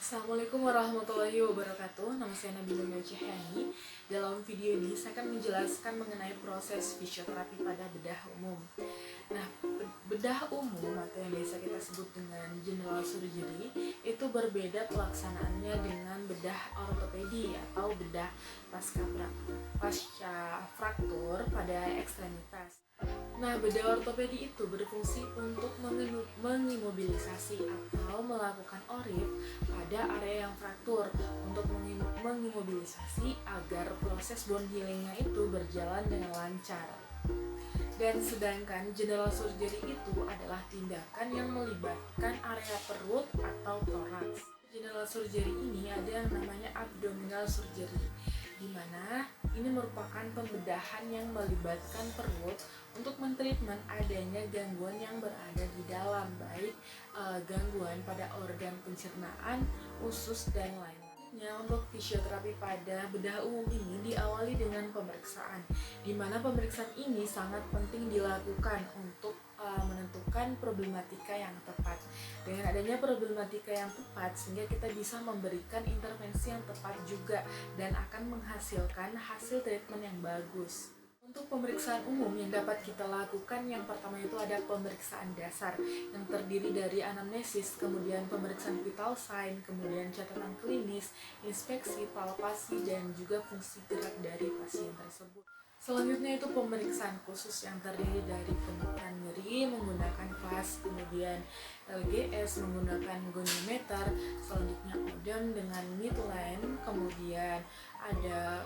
Assalamualaikum warahmatullahi wabarakatuh. Nama saya Nabila Cihyani. Dalam video ini saya akan menjelaskan mengenai proses fisioterapi pada bedah umum. Nah, bedah umum atau yang biasa kita sebut dengan general surgery itu berbeda pelaksanaannya dengan bedah ortopedi atau bedah pasca fraktur pada ekstremitas. Nah, bedah ortopedi itu berfungsi untuk mengimobilisasi atau melakukan orif pada area yang fraktur untuk mengimobilisasi agar proses bone healingnya itu berjalan dengan lancar. Dan sedangkan general surgery itu adalah tindakan yang melibatkan area perut atau toraks. General surgery ini ada yang namanya abdominal surgery, di mana ini merupakan pembedahan yang melibatkan perut untuk mentreatment adanya gangguan yang berada di dalam, baik gangguan pada organ pencernaan, usus, dan lain-lain. Untuk fisioterapi pada bedah umum ini diawali dengan pemeriksaan, di mana pemeriksaan ini sangat penting dilakukan untuk menentukan problematika yang tepat. Dengan adanya problematika yang tepat, sehingga kita bisa memberikan intervensi yang tepat juga dan akan menghasilkan hasil treatment yang bagus. Untuk pemeriksaan umum yang dapat kita lakukan, yang pertama itu ada pemeriksaan dasar yang terdiri dari anamnesis, kemudian pemeriksaan vital sign, kemudian catatan klinis, inspeksi, palpasi, dan juga fungsi gerak dari pasien tersebut. Selanjutnya itu pemeriksaan khusus yang terdiri dari penuturan nyeri menggunakan VAS, kemudian LGS menggunakan goniometer, selanjutnya ODAM dengan midline, kemudian ada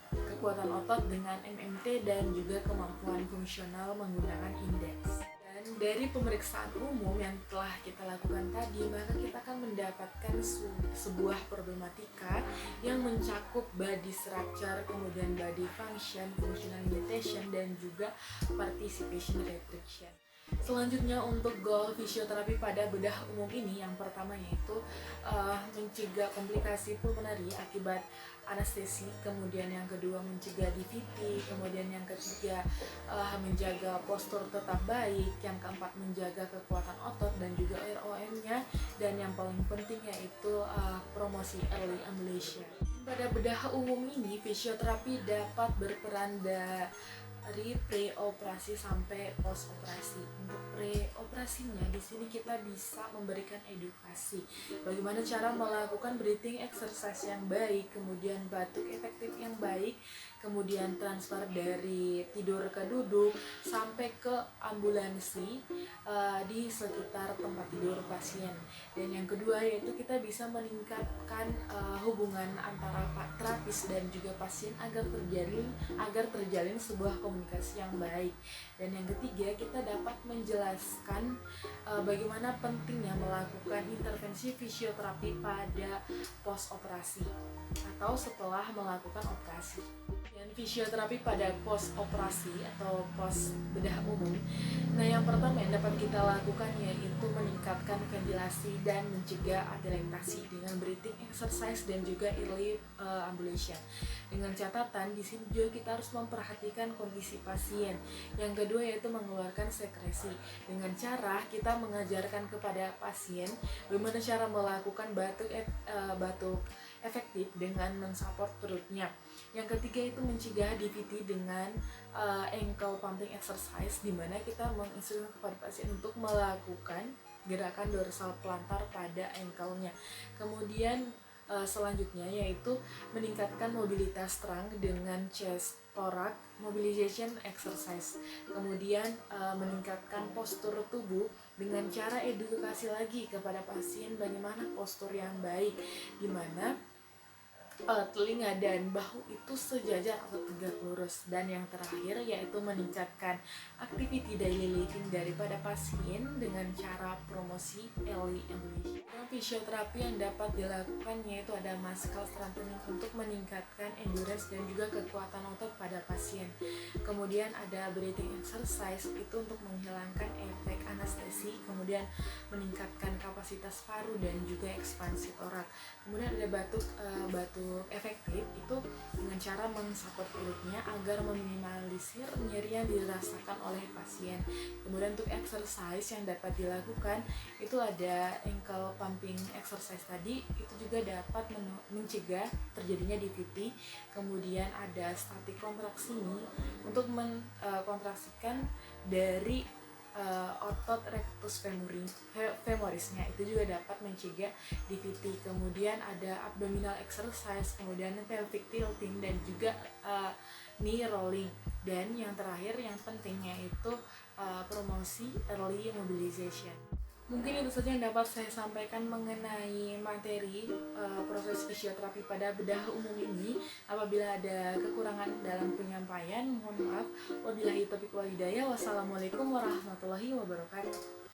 kekuatan otot dengan MMT, dan juga kemampuan fungsional menggunakan indeks. Dan dari pemeriksaan umum yang telah kita lakukan tadi, maka kita akan mendapatkan sebuah problematika yang mencakup body structure, kemudian body function, functional limitation, dan juga participation restriction. Selanjutnya untuk goal fisioterapi pada bedah umum ini, yang pertama yaitu mencegah komplikasi pulmonari akibat anestesi, kemudian yang kedua mencegah DVT, kemudian yang ketiga menjaga postur tetap baik, yang keempat menjaga kekuatan otot dan juga ROM-nya, dan yang paling penting yaitu promosi early ambulation. Pada bedah umum ini, fisioterapi dapat berperan dari pre-operasi sampai post-operasi. Untuk pre-operasinya di sini kita bisa memberikan edukasi bagaimana cara melakukan breathing exercise yang baik, kemudian batuk efektif yang baik, kemudian transfer dari tidur ke duduk sampai ke ambulansi di sekitar tempat tidur pasien. Dan yang kedua yaitu kita bisa meningkatkan hubungan antara terapis dan juga pasien agar terjalin sebuah komunikasi yang baik. Dan yang ketiga, kita dapat menjelaskan bagaimana pentingnya melakukan intervensi fisioterapi pada post operasi atau setelah melakukan operasi. Dan fisioterapi pada post operasi atau post bedah umum, nah yang pertama yang dapat kita lakukan yaitu meningkatkan ventilasi dan mencegah adaptasi dengan breathing exercise dan juga early ambulation. Dengan catatan di sini juga kita harus memperhatikan kondisi pasien. Yang kedua yaitu mengeluarkan sekresi dengan cara kita mengajarkan kepada pasien bagaimana cara melakukan batuk efektif dengan mensupport perutnya. Yang ketiga itu mencegah DVT dengan ankle pumping exercise, di mana kita menginstruksikan kepada pasien untuk melakukan gerakan dorsal plantar pada ankle-nya. Kemudian selanjutnya yaitu meningkatkan mobilitas trunk dengan chest thorax mobilization exercise. Kemudian meningkatkan postur tubuh dengan cara edukasi lagi kepada pasien bagaimana postur yang baik, di mana telinga dan bahu itu sejajar atau tegak lurus. Dan yang terakhir yaitu meningkatkan activity daily living daripada pasien dengan cara promosi early ambulation. Fisioterapi yang dapat dilakukan yaitu ada muscle strengthening untuk meningkatkan endurance dan juga kekuatan otot pada pasien. Kemudian ada breathing exercise itu untuk menghilangkan efek anestesi, kemudian meningkatkan kapasitas paru dan juga ekspansi torak. Kemudian ada batuk untuk efektif itu dengan cara mensupport perutnya agar meminimalisir nyeri yang dirasakan oleh pasien. Kemudian untuk exercise yang dapat dilakukan itu ada ankle pumping exercise tadi, itu juga dapat mencegah terjadinya DVT. Kemudian ada static kontraksi untuk mengkontraksikan dari otot rectus femorisnya, itu juga dapat mencegah DVT. Kemudian ada abdominal exercise, kemudian pelvic tilting, dan juga knee rolling. Dan yang terakhir yang pentingnya itu promosi early mobilization. Mungkin itu saja yang dapat saya sampaikan mengenai materi proses fisioterapi pada bedah umum ini. Apabila ada kekurangan dalam penyampaian, mohon maaf. Wabillahi taufiq wal hidayah. Wassalamualaikum warahmatullahi wabarakatuh.